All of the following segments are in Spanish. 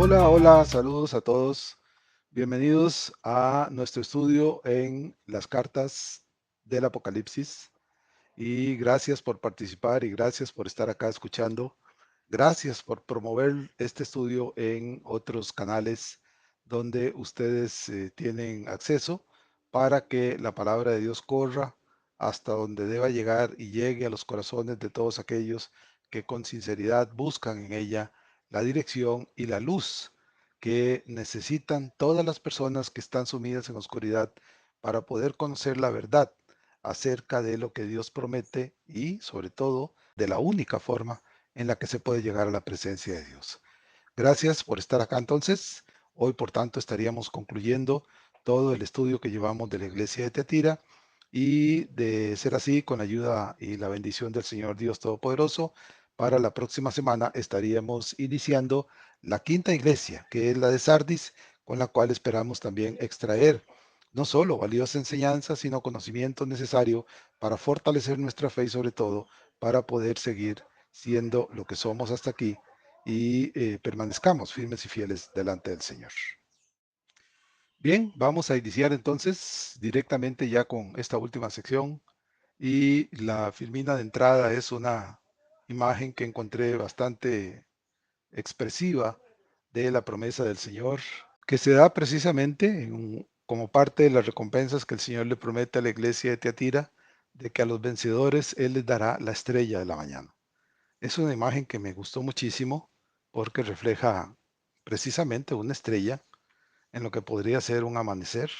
Hola, hola, saludos a todos. Bienvenidos a nuestro estudio en las cartas del Apocalipsis. Y gracias por participar y gracias por estar acá escuchando. Gracias por promover este estudio en otros canales donde ustedes tienen acceso para que la palabra de Dios corra hasta donde deba llegar y llegue a los corazones de todos aquellos que con sinceridad buscan en ella la dirección y la luz que necesitan todas las personas que están sumidas en oscuridad para poder conocer la verdad acerca de lo que Dios promete y sobre todo de la única forma en la que se puede llegar a la presencia de Dios. Gracias por estar acá entonces. Hoy, por tanto, estaríamos concluyendo todo el estudio que llevamos de la iglesia de Teatira y de ser así, con la ayuda y la bendición del Señor Dios Todopoderoso, para la próxima semana estaríamos iniciando la quinta iglesia, que es la de Sardis, con la cual esperamos también extraer no solo valiosa enseñanza, sino conocimiento necesario para fortalecer nuestra fe y sobre todo para poder seguir siendo lo que somos hasta aquí y permanezcamos firmes y fieles delante del Señor. Bien, vamos a iniciar entonces directamente ya con esta última sección y la filmina de entrada es una imagen que encontré bastante expresiva de la promesa del Señor que se da precisamente como parte de las recompensas que el Señor le promete a la iglesia de Teatira de que a los vencedores Él les dará la estrella de la mañana. Es una imagen que me gustó muchísimo porque refleja precisamente una estrella en lo que podría ser un amanecer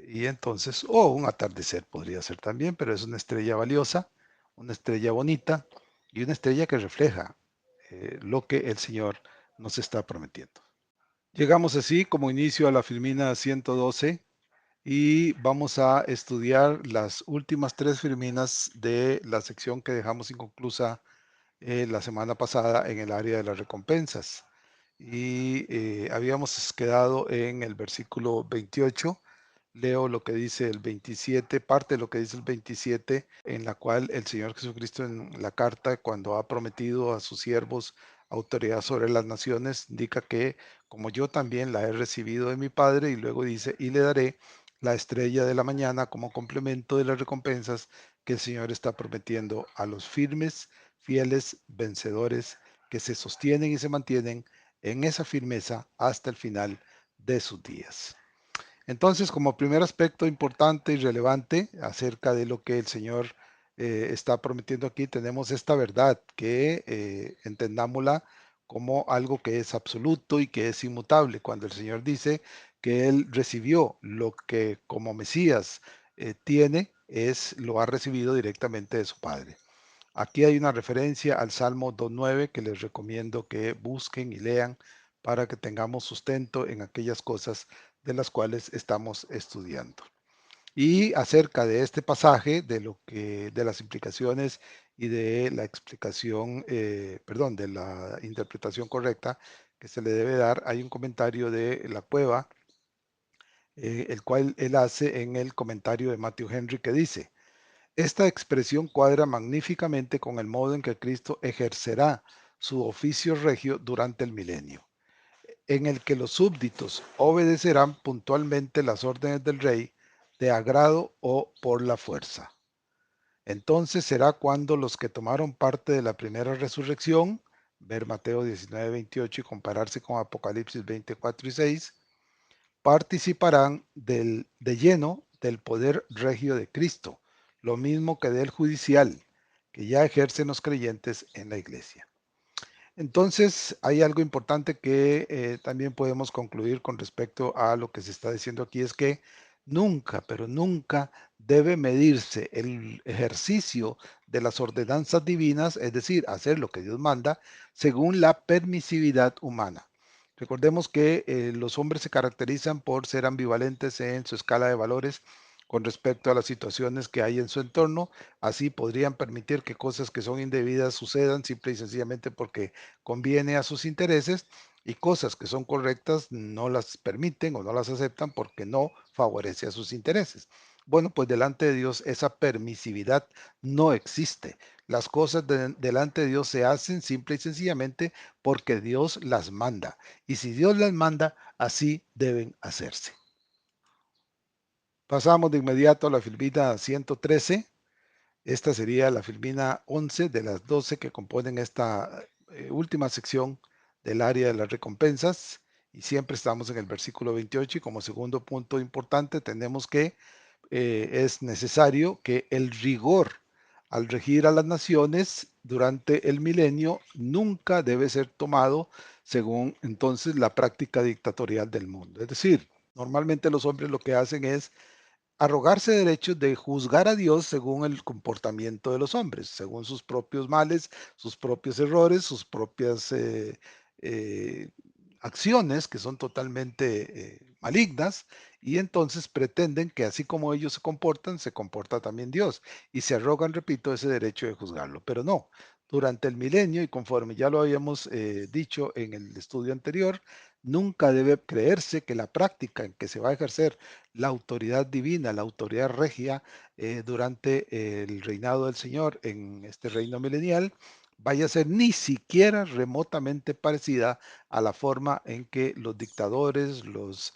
y entonces, o un atardecer podría ser también, pero es una estrella valiosa, una estrella bonita y una estrella que refleja lo que el Señor nos está prometiendo. Llegamos así como inicio a la filmina 112 y vamos a estudiar las últimas tres filminas de la sección que dejamos inconclusa la semana pasada en el área de las recompensas. Y habíamos quedado en el versículo 28. Leo lo que dice el 27, parte de lo que dice el 27, en la cual el Señor Jesucristo en la carta, cuando ha prometido a sus siervos autoridad sobre las naciones, indica que como yo también la he recibido de mi Padre, y luego dice, y le daré la estrella de la mañana como complemento de las recompensas que el Señor está prometiendo a los firmes, fieles, vencedores, que se sostienen y se mantienen en esa firmeza hasta el final de sus días. Entonces, como primer aspecto importante y relevante acerca de lo que el Señor está prometiendo aquí, tenemos esta verdad que entendámosla como algo que es absoluto y que es inmutable. Cuando el Señor dice que Él recibió lo que como Mesías tiene, lo ha recibido directamente de su Padre. Aquí hay una referencia al Salmo 2.9 que les recomiendo que busquen y lean para que tengamos sustento en aquellas cosas de las cuales estamos estudiando. Y acerca de este pasaje, de las implicaciones y de la explicación, perdón, de la interpretación correcta que se le debe dar, hay un comentario de la Cueva, el cual él hace en el comentario de Matthew Henry que dice: esta expresión cuadra magníficamente con el modo en que Cristo ejercerá su oficio regio durante el milenio, en el que los súbditos obedecerán puntualmente las órdenes del rey de agrado o por la fuerza. Entonces será cuando los que tomaron parte de la primera resurrección, ver Mateo 19:28 y compararse con Apocalipsis 24 y 6, participarán de lleno del poder regio de Cristo, lo mismo que del judicial, que ya ejercen los creyentes en la iglesia. Entonces, hay algo importante que también podemos concluir con respecto a lo que se está diciendo aquí, es que nunca, pero nunca debe medirse el ejercicio de las ordenanzas divinas, es decir, hacer lo que Dios manda, según la permisividad humana. Recordemos que los hombres se caracterizan por ser ambivalentes en su escala de valores con respecto a las situaciones que hay en su entorno. Así podrían permitir que cosas que son indebidas sucedan simple y sencillamente porque conviene a sus intereses, y cosas que son correctas no las permiten o no las aceptan porque no favorece a sus intereses. Bueno, pues delante de Dios esa permisividad no existe. Las cosas delante de Dios se hacen simple y sencillamente porque Dios las manda. Y si Dios las manda, así deben hacerse. Pasamos de inmediato a la filmina 113. Esta sería la filmina 11 de las 12 que componen esta última sección del área de las recompensas. Y siempre estamos en el versículo 28 y como segundo punto importante tenemos que es necesario que el rigor al regir a las naciones durante el milenio nunca debe ser tomado según entonces la práctica dictatorial del mundo. Es decir, normalmente los hombres lo que hacen es arrogarse derechos de juzgar a Dios según el comportamiento de los hombres, según sus propios males, sus propios errores, sus propias eh, acciones que son totalmente malignas, y entonces pretenden que así como ellos se comporta también Dios, y se arrogan, repito, ese derecho de juzgarlo. Pero no, durante el milenio, y conforme ya lo habíamos dicho en el estudio anterior, nunca debe creerse que la práctica en que se va a ejercer la autoridad divina, la autoridad regia durante el reinado del Señor en este reino milenial, vaya a ser ni siquiera remotamente parecida a la forma en que los dictadores, los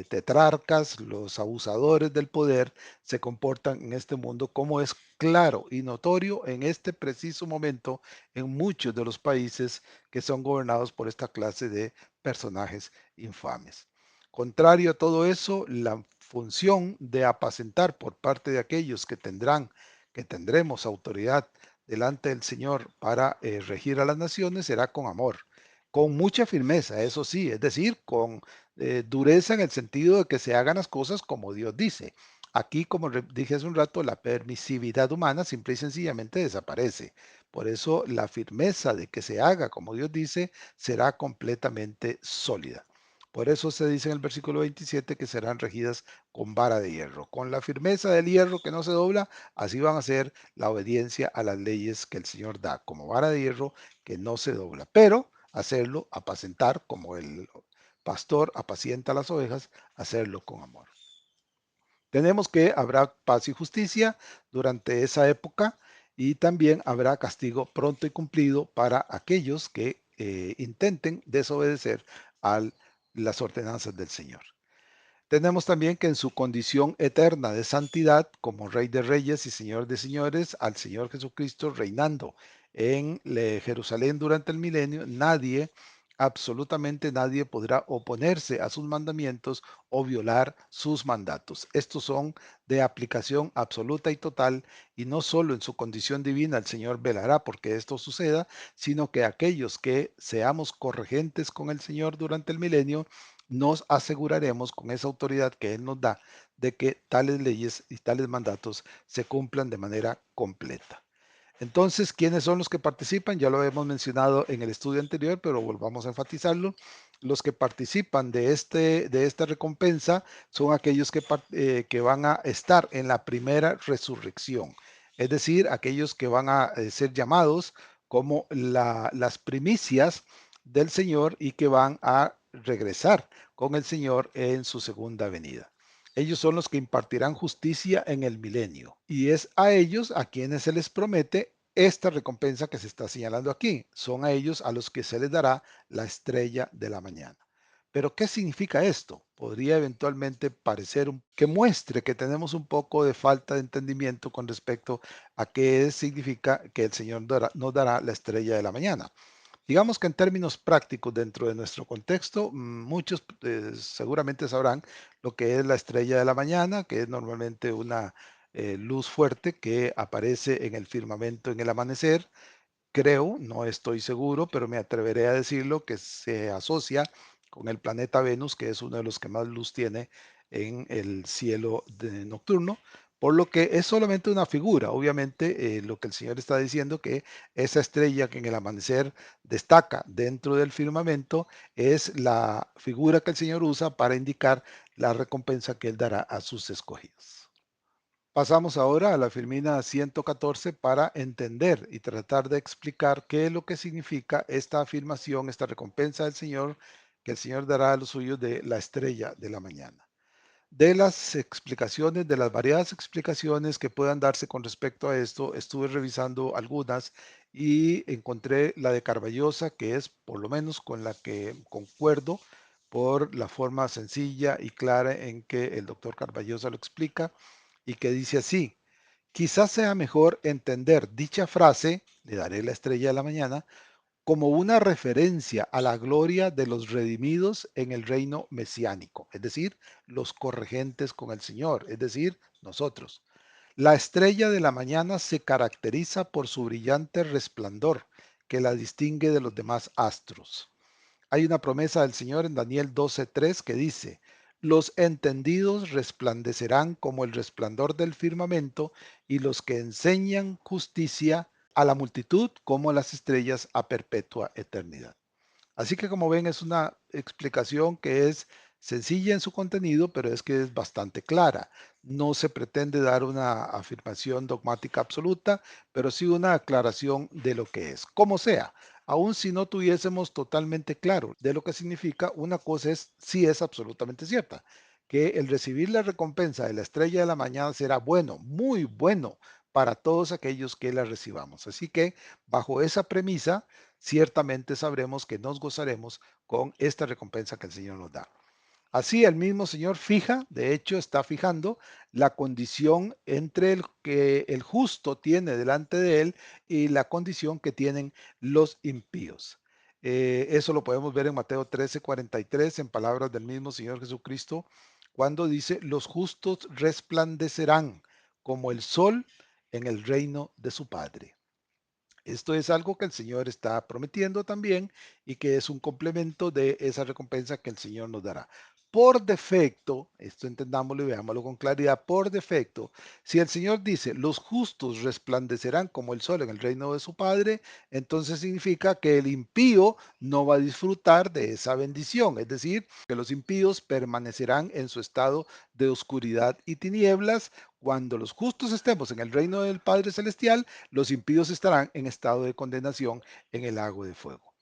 tetrarcas, los abusadores del poder se comportan en este mundo, como es claro y notorio en este preciso momento en muchos de los países que son gobernados por esta clase de personajes infames. Contrario a todo eso, la función de apacentar por parte de aquellos que tendremos autoridad delante del Señor para regir a las naciones será con amor, con mucha firmeza, eso sí, es decir, con dureza en el sentido de que se hagan las cosas como Dios dice. Aquí, como dije hace un rato, la permisividad humana simple y sencillamente desaparece. Por eso la firmeza de que se haga como Dios dice será completamente sólida. Por eso se dice en el versículo 27 que serán regidas con vara de hierro. Con la firmeza del hierro que no se dobla, así van a ser la obediencia a las leyes que el Señor da, como vara de hierro que no se dobla. Pero hacerlo, apacentar, como el pastor apacienta las ovejas, hacerlo con amor. Tenemos que habrá paz y justicia durante esa época, y también habrá castigo pronto y cumplido para aquellos que intenten desobedecer a las ordenanzas del Señor. Tenemos también que en su condición eterna de santidad, como Rey de Reyes y Señor de Señores, al Señor Jesucristo reinando en Jerusalén durante el milenio, nadie, absolutamente nadie podrá oponerse a sus mandamientos o violar sus mandatos. Estos son de aplicación absoluta y total, y no solo en su condición divina el Señor velará porque esto suceda, sino que aquellos que seamos corregentes con el Señor durante el milenio, nos aseguraremos con esa autoridad que Él nos da de que tales leyes y tales mandatos se cumplan de manera completa. Entonces, ¿quiénes son los que participan? Ya lo hemos mencionado en el estudio anterior, pero volvamos a enfatizarlo. Los que participan de esta recompensa son aquellos que van a estar en la primera resurrección, es decir, aquellos que van a ser llamados como las primicias del Señor y que van a regresar con el Señor en su segunda venida. Ellos son los que impartirán justicia en el milenio, y es a ellos a quienes se les promete esta recompensa que se está señalando aquí. Son a ellos a los que se les dará la estrella de la mañana. Pero ¿qué significa esto? Podría eventualmente parecer que muestre que tenemos un poco de falta de entendimiento con respecto a qué significa que el Señor nos dará la estrella de la mañana. Digamos que en términos prácticos dentro de nuestro contexto, muchos seguramente sabrán lo que es la estrella de la mañana, que es normalmente una luz fuerte que aparece en el firmamento en el amanecer. Creo, no estoy seguro, pero me atreveré a decirlo, que se asocia con el planeta Venus, que es uno de los que más luz tiene en el cielo nocturno, por lo que es solamente una figura. Obviamente, lo que el Señor está diciendo, que esa estrella que en el amanecer destaca dentro del firmamento, es la figura que el Señor usa para indicar la recompensa que Él dará a sus escogidos. Pasamos ahora a la Firmina 114 para entender y tratar de explicar qué es lo que significa esta afirmación, esta recompensa del Señor, que el Señor dará a los suyos de la estrella de la mañana. De las explicaciones, de las variadas explicaciones que puedan darse con respecto a esto, estuve revisando algunas y encontré la de Carballosa, que es por lo menos con la que concuerdo por la forma sencilla y clara en que el doctor Carballosa lo explica y que dice así: quizás sea mejor entender dicha frase, le daré la estrella de la mañana, como una referencia a la gloria de los redimidos en el reino mesiánico, es decir, los corregentes con el Señor, es decir, nosotros. La estrella de la mañana se caracteriza por su brillante resplandor, que la distingue de los demás astros. Hay una promesa del Señor en Daniel 12:3 que dice: los entendidos resplandecerán como el resplandor del firmamento, y los que enseñan justicia a la multitud como las estrellas a perpetua eternidad. Así que como ven, es una explicación que es sencilla en su contenido, pero es que es bastante clara. No se pretende dar una afirmación dogmática absoluta, pero sí una aclaración de lo que es. Como sea, aun si no tuviésemos totalmente claro de lo que significa, una cosa es, sí es absolutamente cierta, que el recibir la recompensa de la estrella de la mañana será bueno, muy bueno para todos aquellos que la recibamos. Así que bajo esa premisa, ciertamente sabremos que nos gozaremos con esta recompensa que el Señor nos da. Así el mismo Señor fija, de hecho está fijando la condición entre el que el justo tiene delante de él y la condición que tienen los impíos. Eso lo podemos ver en Mateo 13:43, en palabras del mismo Señor Jesucristo, cuando dice: los justos resplandecerán como el sol en el reino de su Padre. Esto es algo que el Señor está prometiendo también y que es un complemento de esa recompensa que el Señor nos dará. Por defecto, esto entendámoslo y veámoslo con claridad, por defecto, si el Señor dice, los justos resplandecerán como el sol en el reino de su Padre, entonces significa que el impío no va a disfrutar de esa bendición, es decir, que los impíos permanecerán en su estado de oscuridad y tinieblas. Cuando los justos estemos en el reino del Padre Celestial, los impíos estarán en estado de condenación en el lago de fuego.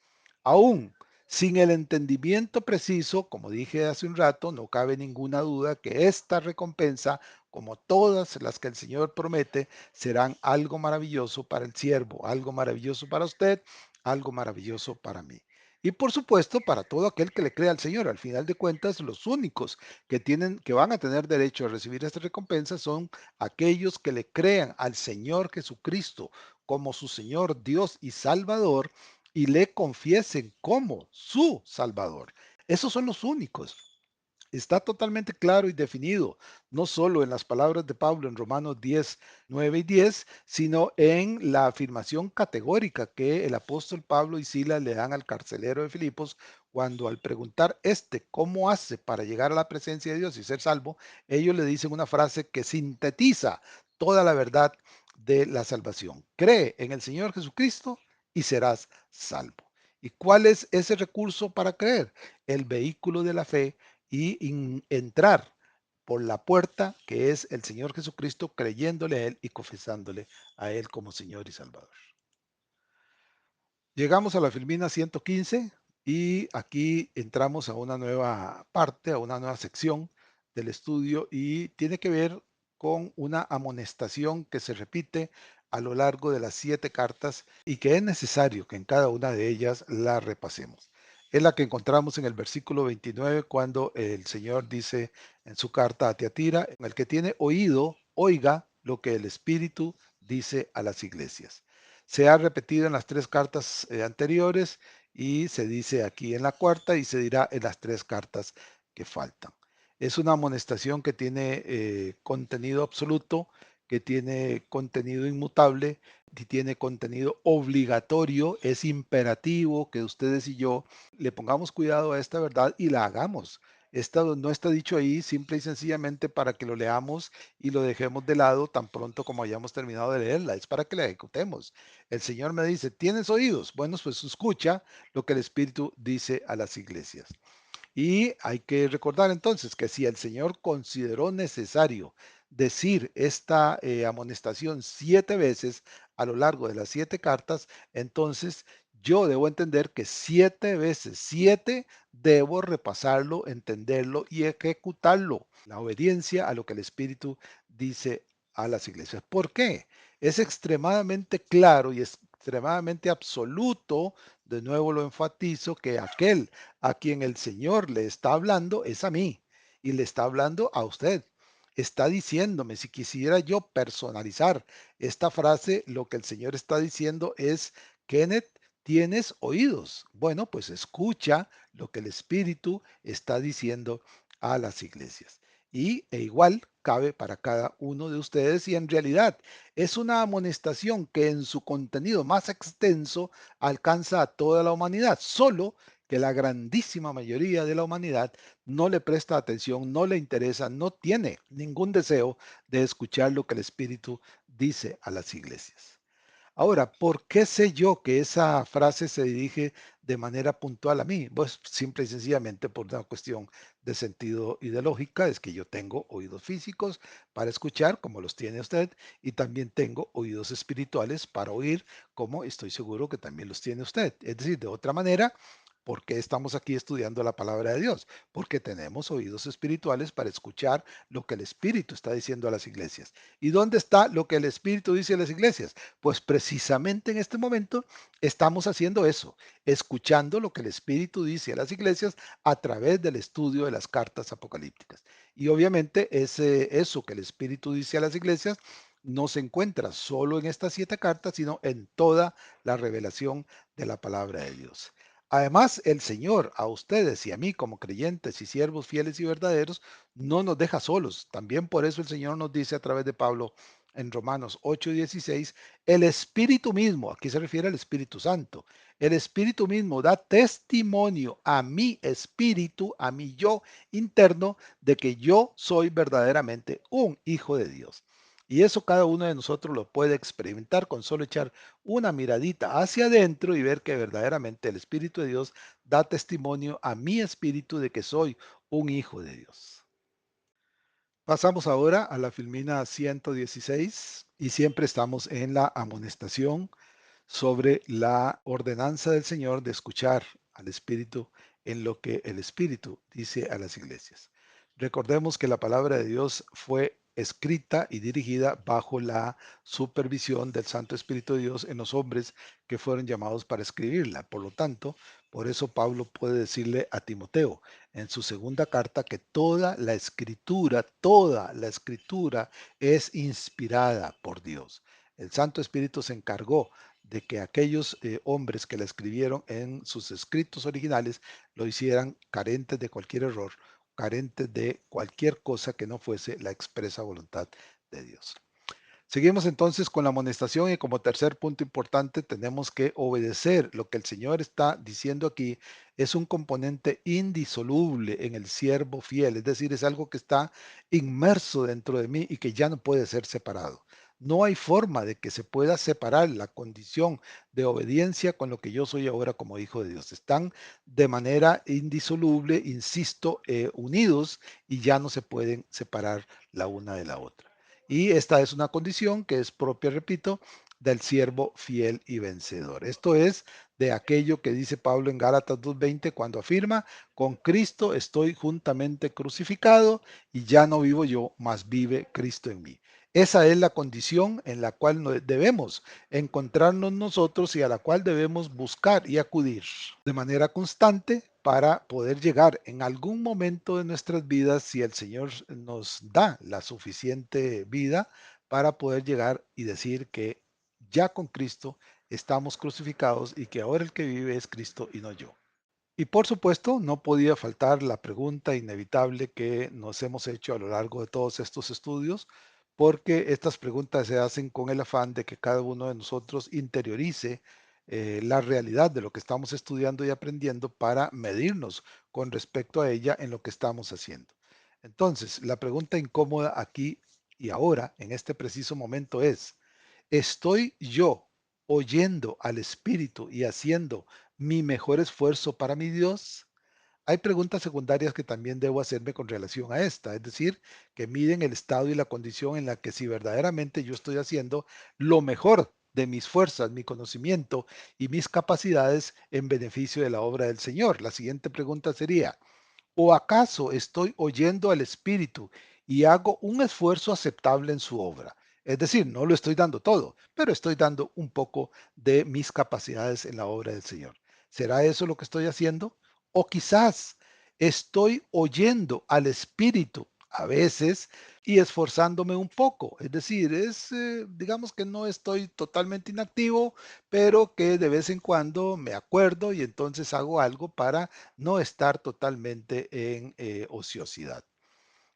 Aún sin el entendimiento preciso, como dije hace un rato, no cabe ninguna duda que esta recompensa, como todas las que el Señor promete, serán algo maravilloso para el siervo, algo maravilloso para usted, algo maravilloso para mí. Y por supuesto, para todo aquel que le crea al Señor. Al final de cuentas, los únicos que van a tener derecho a recibir esta recompensa son aquellos que le crean al Señor Jesucristo como su Señor, Dios y Salvador, y le confiesen como su Salvador. Esos son los únicos. Está totalmente claro y definido, no solo en las palabras de Pablo en Romanos 10:9 y 10, sino en la afirmación categórica que el apóstol Pablo y Silas le dan al carcelero de Filipos cuando, al preguntar cómo hace para llegar a la presencia de Dios y ser salvo, ellos le dicen una frase que sintetiza toda la verdad de la salvación. Cree en el Señor Jesucristo y serás salvo. ¿Y cuál es ese recurso para creer? El vehículo de la fe y entrar por la puerta que es el Señor Jesucristo, creyéndole a Él y confesándole a Él como Señor y Salvador. Llegamos a la Filmina 115 y aquí entramos a una nueva parte, a una nueva sección del estudio, y tiene que ver con una amonestación que se repite a lo largo de las 7 cartas y que es necesario que en cada una de ellas la repasemos. Es la que encontramos en el versículo 29 cuando el Señor dice en su carta a Tiatira: en el que tiene oído, oiga lo que el Espíritu dice a las iglesias. Se ha repetido en las 3 cartas anteriores y se dice aquí en la cuarta y se dirá en las 3 cartas que faltan. Es una amonestación que tiene contenido absoluto, que tiene contenido inmutable y tiene contenido obligatorio. Es imperativo que ustedes y yo le pongamos cuidado a esta verdad y la hagamos. Esta no está dicho ahí simple y sencillamente para que lo leamos y lo dejemos de lado tan pronto como hayamos terminado de leerla. Es para que la ejecutemos. El Señor me dice: ¿tienes oídos? Bueno, pues escucha lo que el Espíritu dice a las iglesias. Y hay que recordar entonces que si el Señor consideró necesario decir esta amonestación 7 veces a lo largo de las 7 cartas, entonces yo debo entender que 7 veces, 7, debo repasarlo, entenderlo y ejecutarlo. La obediencia a lo que el Espíritu dice a las iglesias. ¿Por qué? Es extremadamente claro y extremadamente absoluto, de nuevo lo enfatizo, que aquel a quien el Señor le está hablando es a mí y le está hablando a usted. Está diciéndome, si quisiera yo personalizar esta frase, lo que el Señor está diciendo es, Kenneth, tienes oídos. Bueno, pues escucha lo que el Espíritu está diciendo a las iglesias. E igual cabe para cada uno de ustedes y en realidad es una amonestación que en su contenido más extenso alcanza a toda la humanidad, solo que la grandísima mayoría de la humanidad no le presta atención, no le interesa, no tiene ningún deseo de escuchar lo que el Espíritu dice a las iglesias. Ahora, ¿por qué sé yo que esa frase se dirige de manera puntual a mí? Pues simple y sencillamente por una cuestión de sentido y de lógica, es que yo tengo oídos físicos para escuchar, como los tiene usted, y también tengo oídos espirituales para oír, como estoy seguro que también los tiene usted. Es decir, de otra manera, ¿por qué estamos aquí estudiando la palabra de Dios? Porque tenemos oídos espirituales para escuchar lo que el Espíritu está diciendo a las iglesias. ¿Y dónde está lo que el Espíritu dice a las iglesias? Pues precisamente en este momento estamos haciendo eso, escuchando lo que el Espíritu dice a las iglesias a través del estudio de las cartas apocalípticas. Y obviamente eso que el Espíritu dice a las iglesias no se encuentra solo en estas 7 cartas, sino en toda la revelación de la palabra de Dios. Además, el Señor a ustedes y a mí como creyentes y siervos fieles y verdaderos no nos deja solos. También por eso el Señor nos dice a través de Pablo en Romanos 8:16, el Espíritu mismo, aquí se refiere al Espíritu Santo, el Espíritu mismo da testimonio a mi espíritu, a mi yo interno, de que yo soy verdaderamente un hijo de Dios. Y eso cada uno de nosotros lo puede experimentar con solo echar una miradita hacia adentro y ver que verdaderamente el Espíritu de Dios da testimonio a mi espíritu de que soy un hijo de Dios. Pasamos ahora a la filmina 116 y siempre estamos en la amonestación sobre la ordenanza del Señor de escuchar al Espíritu en lo que el Espíritu dice a las iglesias. Recordemos que la palabra de Dios fue escrita y dirigida bajo la supervisión del Santo Espíritu de Dios en los hombres que fueron llamados para escribirla. Por lo tanto, por eso Pablo puede decirle a Timoteo en su segunda carta que toda la escritura es inspirada por Dios. El Santo Espíritu se encargó de que aquellos hombres que la escribieron en sus escritos originales lo hicieran carentes de cualquier error, carentes de cualquier cosa que no fuese la expresa voluntad de Dios. Seguimos entonces con la amonestación y como tercer punto importante tenemos que obedecer. Lo que el Señor está diciendo aquí es un componente indisoluble en el siervo fiel, es decir, es algo que está inmerso dentro de mí y que ya no puede ser separado. No hay forma de que se pueda separar la condición de obediencia con lo que yo soy ahora como hijo de Dios. Están de manera indisoluble, insisto, unidos y ya no se pueden separar la una de la otra. Y esta es una condición que es propia, repito, del siervo fiel y vencedor. Esto es de aquello que dice Pablo en Gálatas 2:20 cuando afirma, con Cristo estoy juntamente crucificado y ya no vivo yo, mas vive Cristo en mí. Esa es la condición en la cual debemos encontrarnos nosotros y a la cual debemos buscar y acudir de manera constante para poder llegar en algún momento de nuestras vidas, si el Señor nos da la suficiente vida, para poder llegar y decir que ya con Cristo estamos crucificados y que ahora el que vive es Cristo y no yo. Y por supuesto, no podía faltar la pregunta inevitable que nos hemos hecho a lo largo de todos estos estudios, porque estas preguntas se hacen con el afán de que cada uno de nosotros interiorice la realidad de lo que estamos estudiando y aprendiendo para medirnos con respecto a ella en lo que estamos haciendo. Entonces, la pregunta incómoda aquí y ahora, en este preciso momento, es, ¿estoy yo oyendo al Espíritu y haciendo mi mejor esfuerzo para mi Dios? Hay preguntas secundarias que también debo hacerme con relación a esta, es decir, que miden el estado y la condición en la que si verdaderamente yo estoy haciendo lo mejor de mis fuerzas, mi conocimiento y mis capacidades en beneficio de la obra del Señor. La siguiente pregunta sería, ¿o acaso estoy oyendo al Espíritu y hago un esfuerzo aceptable en su obra? Es decir, no lo estoy dando todo, pero estoy dando un poco de mis capacidades en la obra del Señor. ¿Será eso lo que estoy haciendo? O quizás estoy oyendo al Espíritu a veces y esforzándome un poco. Es decir, digamos que no estoy totalmente inactivo, pero que de vez en cuando me acuerdo y entonces hago algo para no estar totalmente en ociosidad.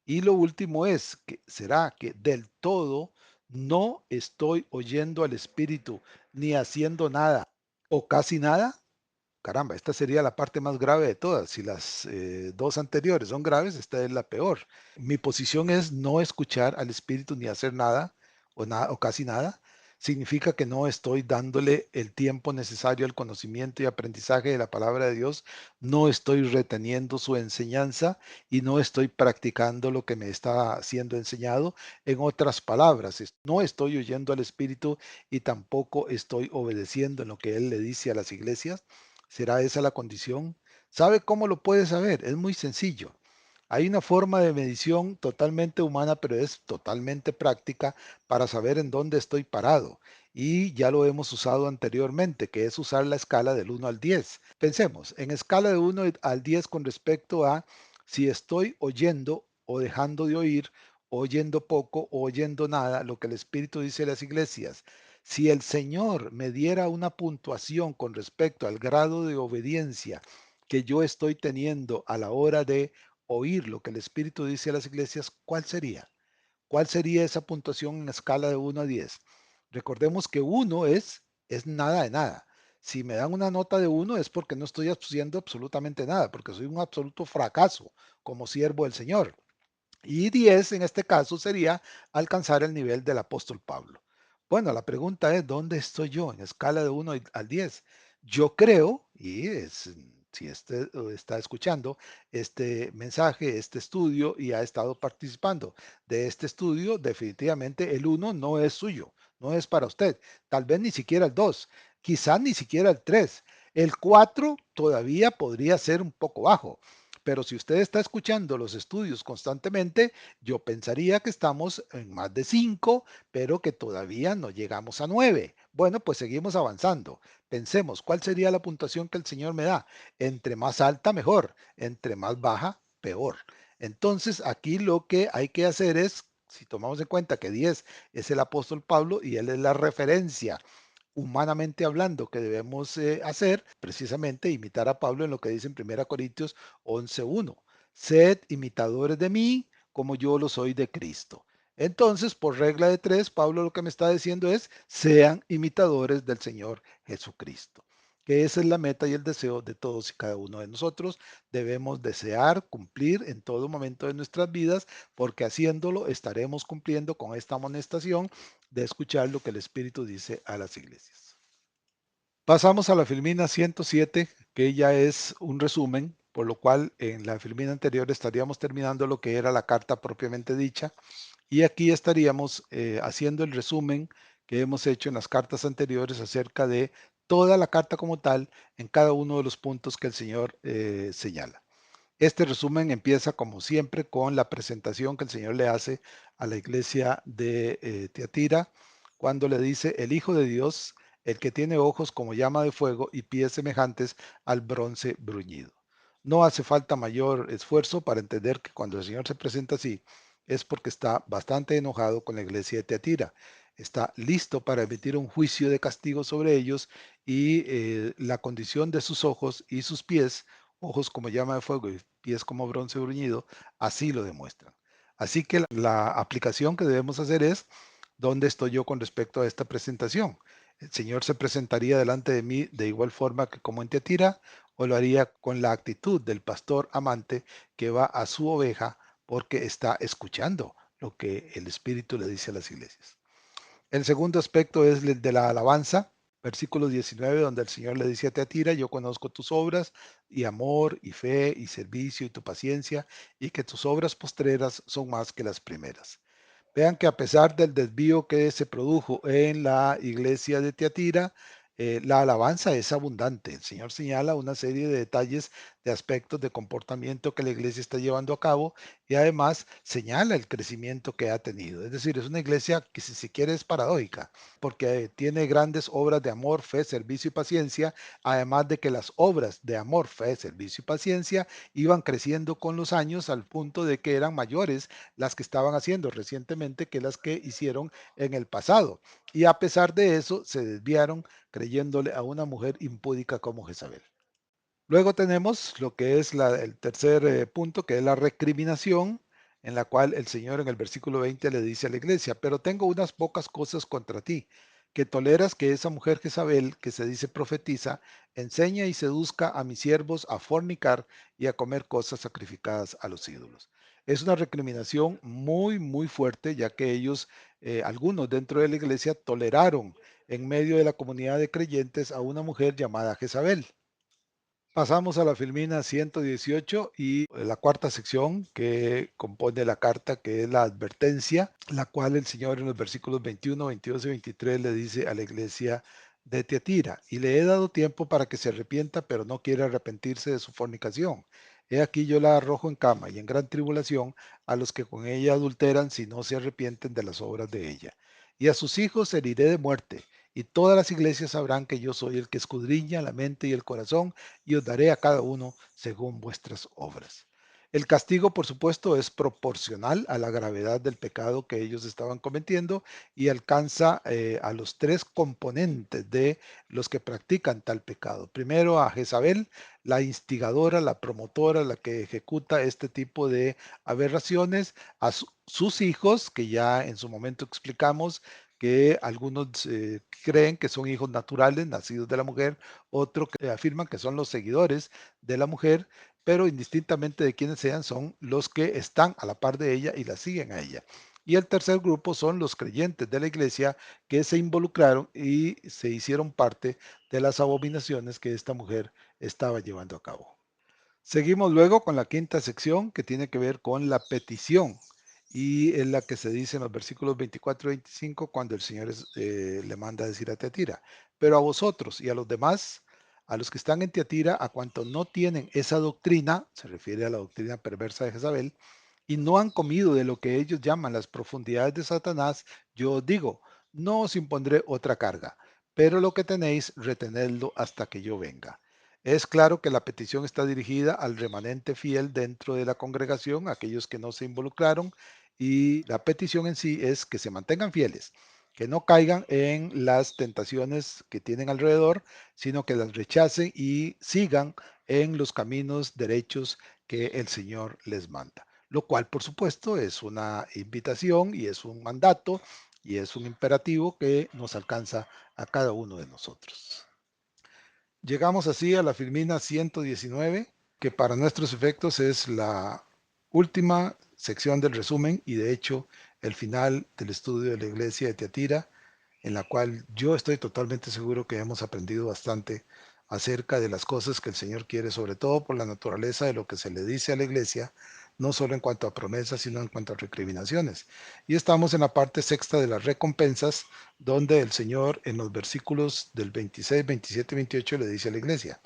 Y lo último es que será que del todo no estoy oyendo al Espíritu ni haciendo nada o casi nada. Caramba, esta sería la parte más grave de todas. Si las dos anteriores son graves, esta es la peor. Mi posición es no escuchar al Espíritu ni hacer nada o casi nada. Significa que no estoy dándole el tiempo necesario al conocimiento y aprendizaje de la palabra de Dios. No estoy reteniendo su enseñanza y no estoy practicando lo que me está siendo enseñado. En otras palabras, no estoy oyendo al Espíritu y tampoco estoy obedeciendo en lo que Él le dice a las iglesias. ¿Será esa la condición? ¿Sabe cómo lo puede saber? Es muy sencillo. Hay una forma de medición totalmente humana, pero es totalmente práctica para saber en dónde estoy parado. Y ya lo hemos usado anteriormente, que es usar la escala del 1 al 10. Pensemos, en escala de 1 al 10 con respecto a si estoy oyendo o dejando de oír, oyendo poco o oyendo nada, lo que el Espíritu dice a las iglesias. Si el Señor me diera una puntuación con respecto al grado de obediencia que yo estoy teniendo a la hora de oír lo que el Espíritu dice a las iglesias, ¿cuál sería? ¿Cuál sería esa puntuación en escala de 1 a 10? Recordemos que 1 es nada de nada. Si me dan una nota de 1 es porque no estoy haciendo absolutamente nada, porque soy un absoluto fracaso como siervo del Señor. Y 10 en este caso sería alcanzar el nivel del apóstol Pablo. Bueno, la pregunta es, ¿dónde estoy yo en escala de 1 al 10? Yo creo, si está escuchando este mensaje, este estudio y ha estado participando de este estudio, definitivamente el 1 no es suyo, no es para usted. Tal vez ni siquiera el 2, quizás ni siquiera el 3. El 4 todavía podría ser un poco bajo. Pero si usted está escuchando los estudios constantemente, yo pensaría que estamos en más de 5, pero que todavía no llegamos a 9. Bueno, pues seguimos avanzando. Pensemos, ¿cuál sería la puntuación que el Señor me da? Entre más alta, mejor. Entre más baja, peor. Entonces, aquí lo que hay que hacer es, si tomamos en cuenta que 10 es el apóstol Pablo y él es la referencia humanamente hablando que debemos hacer, precisamente imitar a Pablo en lo que dice en 1 Corintios 11:1. Sed imitadores de mí como yo lo soy de Cristo. Entonces, por regla de 3, Pablo lo que me está diciendo es, sean imitadores del Señor Jesucristo. Que esa es la meta y el deseo de todos y cada uno de nosotros. Debemos desear cumplir en todo momento de nuestras vidas, porque haciéndolo estaremos cumpliendo con esta amonestación de escuchar lo que el Espíritu dice a las iglesias. Pasamos a la Filmina 107, que ya es un resumen, por lo cual en la Filmina anterior estaríamos terminando lo que era la carta propiamente dicha, y aquí estaríamos haciendo el resumen que hemos hecho en las cartas anteriores acerca de toda la carta como tal en cada uno de los puntos que el Señor señala. Este resumen empieza, como siempre, con la presentación que el Señor le hace a la iglesia de Tiatira, cuando le dice, el Hijo de Dios, el que tiene ojos como llama de fuego y pies semejantes al bronce bruñido. No hace falta mayor esfuerzo para entender que cuando el Señor se presenta así, es porque está bastante enojado con la iglesia de Tiatira. Está listo para emitir un juicio de castigo sobre ellos y la condición de sus ojos y sus pies, ojos como llama de fuego y pies como bronce bruñido, así lo demuestran. Así que la aplicación que debemos hacer es, ¿dónde estoy yo con respecto a esta presentación? ¿El Señor se presentaría delante de mí de igual forma que como en Tiatira o lo haría con la actitud del pastor amante que va a su oveja porque está escuchando lo que el Espíritu le dice a las iglesias? El segundo aspecto es el de la alabanza. Versículo 19, donde el Señor le dice a Teatira: yo conozco tus obras y amor y fe y servicio y tu paciencia, y que tus obras postreras son más que las primeras. Vean que a pesar del desvío que se produjo en la iglesia de Tiatira, la alabanza es abundante. El Señor señala una serie de detalles, de aspectos de comportamiento que la iglesia está llevando a cabo, y además señala el crecimiento que ha tenido. Es decir, es una iglesia que, si se quiere, es paradójica, porque tiene grandes obras de amor, fe, servicio y paciencia, además de que las obras de amor, fe, servicio y paciencia iban creciendo con los años al punto de que eran mayores las que estaban haciendo recientemente que las que hicieron en el pasado. Y a pesar de eso, se desviaron creyéndole a una mujer impúdica como Jezabel. Luego tenemos lo que es el tercer punto, que es la recriminación, en la cual el Señor en el versículo 20 le dice a la iglesia: pero tengo unas pocas cosas contra ti, que toleras que esa mujer Jezabel, que se dice profetiza, enseña y seduzca a mis siervos a fornicar y a comer cosas sacrificadas a los ídolos. Es una recriminación muy, muy fuerte, ya que ellos, algunos dentro de la iglesia, toleraron en medio de la comunidad de creyentes a una mujer llamada Jezabel. Pasamos a la filmina 118 y la cuarta sección que compone la carta, que es la advertencia, la cual el Señor en los versículos 21, 22 y 23 le dice a la iglesia de Tiatira: y le he dado tiempo para que se arrepienta, pero no quiere arrepentirse de su fornicación. He aquí yo la arrojo en cama y en gran tribulación a los que con ella adulteran, si no se arrepienten de las obras de ella. Y a sus hijos heriré de muerte, y todas las iglesias sabrán que yo soy el que escudriña la mente y el corazón, y os daré a cada uno según vuestras obras. El castigo, por supuesto, es proporcional a la gravedad del pecado que ellos estaban cometiendo, y alcanza a los tres componentes de los que practican tal pecado. Primero, a Jezabel, la instigadora, la promotora, la que ejecuta este tipo de aberraciones; a sus hijos, que ya en su momento explicamos que algunos creen que son hijos naturales, nacidos de la mujer; otros que afirman que son los seguidores de la mujer, pero indistintamente de quiénes sean, son los que están a la par de ella y la siguen a ella. Y el tercer grupo son los creyentes de la iglesia que se involucraron y se hicieron parte de las abominaciones que esta mujer estaba llevando a cabo. Seguimos luego con la quinta sección, que tiene que ver con la petición, y es la que se dice en los versículos 24 y 25, cuando el Señor le manda a decir a Teatira: pero a vosotros y a los demás, a los que están en Teatira, a cuantos no tienen esa doctrina, se refiere a la doctrina perversa de Jezabel, y no han comido de lo que ellos llaman las profundidades de Satanás, yo os digo: no os impondré otra carga, pero lo que tenéis, retenedlo hasta que yo venga. Es claro que la petición está dirigida al remanente fiel dentro de la congregación, aquellos que no se involucraron, y la petición en sí es que se mantengan fieles, que no caigan en las tentaciones que tienen alrededor, sino que las rechacen y sigan en los caminos derechos que el Señor les manda. Lo cual, por supuesto, es una invitación y es un mandato y es un imperativo que nos alcanza a cada uno de nosotros. Llegamos así a la filmina 119, que para nuestros efectos es la última sección del resumen y de hecho el final del estudio de la iglesia de Tiatira, en la cual yo estoy totalmente seguro que hemos aprendido bastante acerca de las cosas que el Señor quiere, sobre todo por la naturaleza de lo que se le dice a la iglesia, no solo en cuanto a promesas, sino en cuanto a recriminaciones. Y estamos en la parte sexta de las recompensas, donde el Señor en los versículos del 26, 27 y 28 le dice a la iglesia: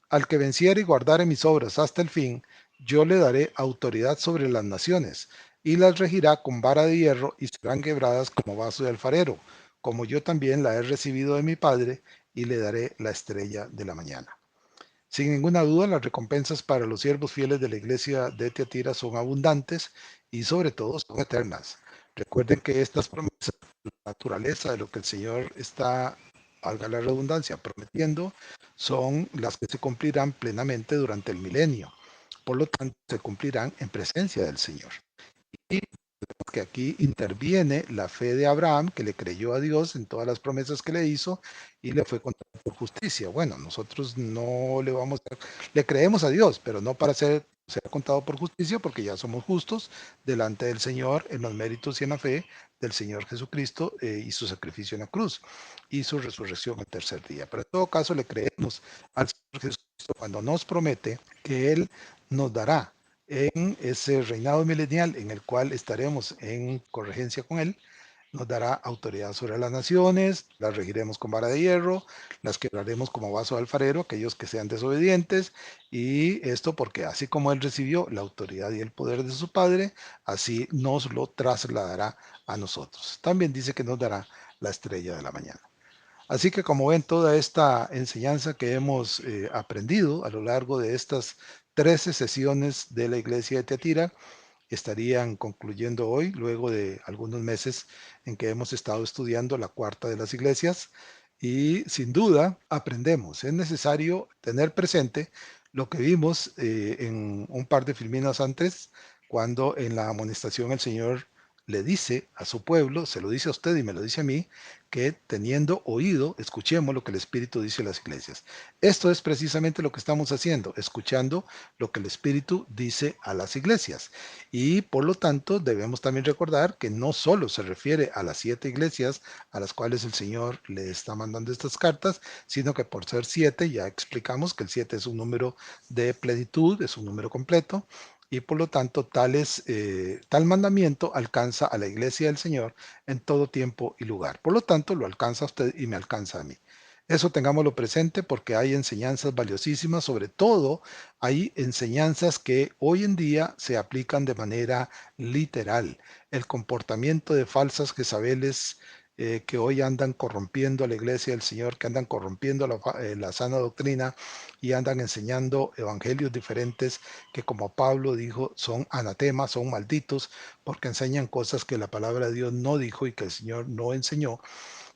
al que venciere y guardare mis obras hasta el fin, yo le daré autoridad sobre las naciones, y las regirá con vara de hierro, y serán quebradas como vaso de alfarero, como yo también la he recibido de mi Padre, y le daré la estrella de la mañana. Sin ninguna duda, las recompensas para los siervos fieles de la iglesia de Tiatira son abundantes y sobre todo son eternas. Recuerden que estas promesas, la naturaleza de lo que el Señor está, valga la redundancia, prometiendo, son las que se cumplirán plenamente durante el milenio. Por lo tanto, se cumplirán en presencia del Señor. Y que aquí interviene la fe de Abraham, que le creyó a Dios en todas las promesas que le hizo y le fue contada por justicia. Bueno, nosotros no le vamos a, le creemos a Dios, pero no para ser será contado por justicia porque ya somos justos delante del Señor en los méritos y en la fe del Señor Jesucristo y su sacrificio en la cruz y su resurrección el tercer día. Pero en todo caso le creemos al Señor Jesucristo cuando nos promete que Él nos dará en ese reinado milenial en el cual estaremos en corregencia con Él, nos dará autoridad sobre las naciones, las regiremos con vara de hierro, las quebraremos como vaso de alfarero, aquellos que sean desobedientes, y esto porque así como Él recibió la autoridad y el poder de su Padre, así nos lo trasladará a nosotros. También dice que nos dará la estrella de la mañana. Así que como ven, toda esta enseñanza que hemos aprendido a lo largo de estas 13 sesiones de la iglesia de Teatira, estarían concluyendo hoy, luego de algunos meses en que hemos estado estudiando la cuarta de las iglesias. Y sin duda aprendemos. Es necesario tener presente lo que vimos en un par de filminas antes, cuando en la amonestación el Señor le dice a su pueblo, se lo dice a usted y me lo dice a mí, que teniendo oído, escuchemos lo que el Espíritu dice a las iglesias. Esto es precisamente lo que estamos haciendo, escuchando lo que el Espíritu dice a las iglesias. Y por lo tanto debemos también recordar que no solo se refiere a las 7 iglesias a las cuales el Señor le está mandando estas cartas, sino que por ser 7 ya explicamos que el 7 es un número de plenitud, es un número completo, y por lo tanto tal mandamiento alcanza a la iglesia del Señor en todo tiempo y lugar. Por lo tanto, lo alcanza a usted y me alcanza a mí. Eso tengámoslo presente porque hay enseñanzas valiosísimas, sobre todo hay enseñanzas que hoy en día se aplican de manera literal. El comportamiento de falsas Jezabeles que hoy andan corrompiendo a la iglesia del Señor, que andan corrompiendo la sana doctrina y andan enseñando evangelios diferentes que, como Pablo dijo, son anatemas, son malditos, porque enseñan cosas que la palabra de Dios no dijo y que el Señor no enseñó.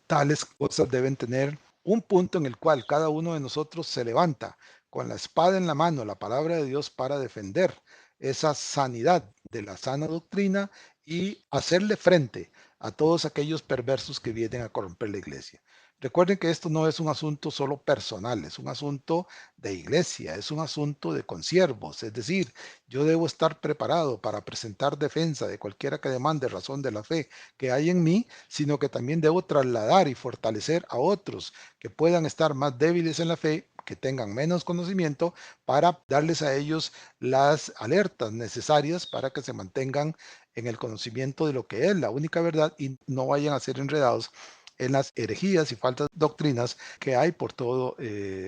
Tales cosas deben tener un punto en el cual cada uno de nosotros se levanta con la espada en la mano, la palabra de Dios, para defender esa sanidad de la sana doctrina y hacerle frente a todos aquellos perversos que vienen a corromper la iglesia. Recuerden que esto no es un asunto solo personal, es un asunto de iglesia, es un asunto de consiervos, es decir, yo debo estar preparado para presentar defensa de cualquiera que demande razón de la fe que hay en mí, sino que también debo trasladar y fortalecer a otros que puedan estar más débiles en la fe, que tengan menos conocimiento, para darles a ellos las alertas necesarias para que se mantengan en el conocimiento de lo que es la única verdad y no vayan a ser enredados en las herejías y faltas doctrinas que hay por todo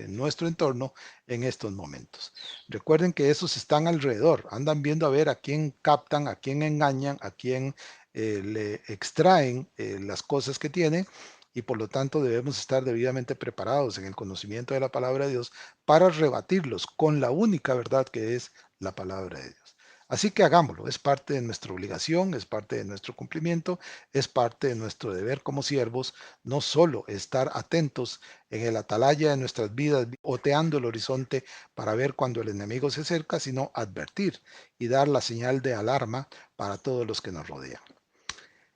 nuestro entorno en estos momentos. Recuerden que esos están alrededor, andan viendo a ver a quién captan, a quién engañan, a quién le extraen las cosas que tienen y por lo tanto debemos estar debidamente preparados en el conocimiento de la palabra de Dios para rebatirlos con la única verdad que es la palabra de Dios. Así que hagámoslo, es parte de nuestra obligación, es parte de nuestro cumplimiento, es parte de nuestro deber como siervos, no solo estar atentos en el atalaya de nuestras vidas, oteando el horizonte para ver cuando el enemigo se acerca, sino advertir y dar la señal de alarma para todos los que nos rodean.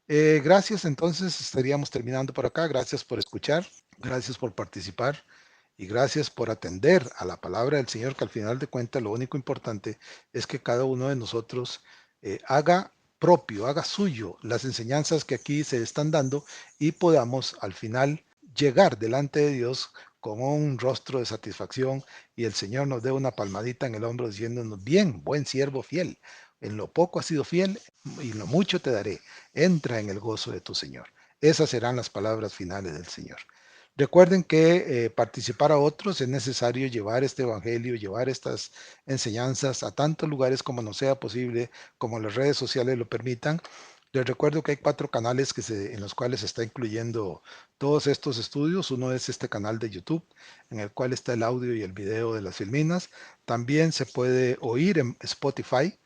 Gracias, entonces estaríamos terminando por acá. Gracias por escuchar, gracias por participar y gracias por atender a la palabra del Señor, que al final de cuentas lo único importante es que cada uno de nosotros haga propio, haga suyo las enseñanzas que aquí se están dando y podamos al final llegar delante de Dios con un rostro de satisfacción y el Señor nos dé una palmadita en el hombro diciéndonos, bien, buen siervo fiel, en lo poco has sido fiel y en lo mucho te daré, entra en el gozo de tu Señor. Esas serán las palabras finales del Señor. Recuerden que participar a otros es necesario llevar este evangelio, llevar estas enseñanzas a tantos lugares como nos sea posible, como las redes sociales lo permitan. Les recuerdo que hay 4 canales en los cuales se está incluyendo todos estos estudios. Uno es este canal de YouTube, en el cual está el audio y el video de las filminas. También se puede oír en Spotify,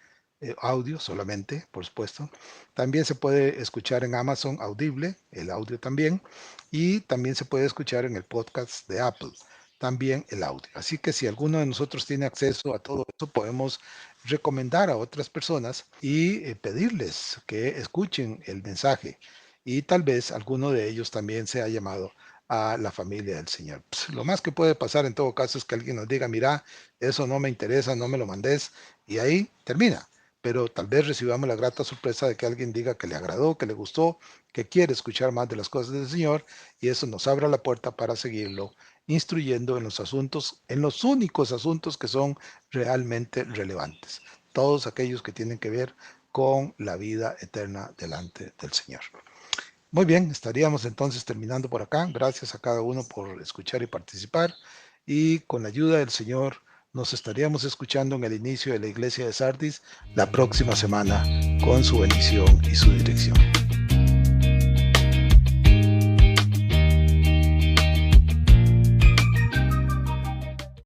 audio solamente, por supuesto. También se puede escuchar en Amazon Audible, el audio también. Y también se puede escuchar en el podcast de Apple, también el audio. Así que si alguno de nosotros tiene acceso a todo eso, podemos recomendar a otras personas y pedirles que escuchen el mensaje y tal vez alguno de ellos también sea llamado a la familia del Señor. Pues, lo más que puede pasar en todo caso es que alguien nos diga, mira, eso no me interesa, no me lo mandes, y ahí termina. Pero tal vez recibamos la grata sorpresa de que alguien diga que le agradó, que le gustó, que quiere escuchar más de las cosas del Señor, y eso nos abra la puerta para seguirlo instruyendo en los asuntos, en los únicos asuntos que son realmente relevantes, todos aquellos que tienen que ver con la vida eterna delante del Señor. Muy bien, estaríamos entonces terminando por acá. Gracias a cada uno por escuchar y participar. Y con la ayuda del Señor, nos estaríamos escuchando en el inicio de la iglesia de Sardis la próxima semana con su bendición y su dirección.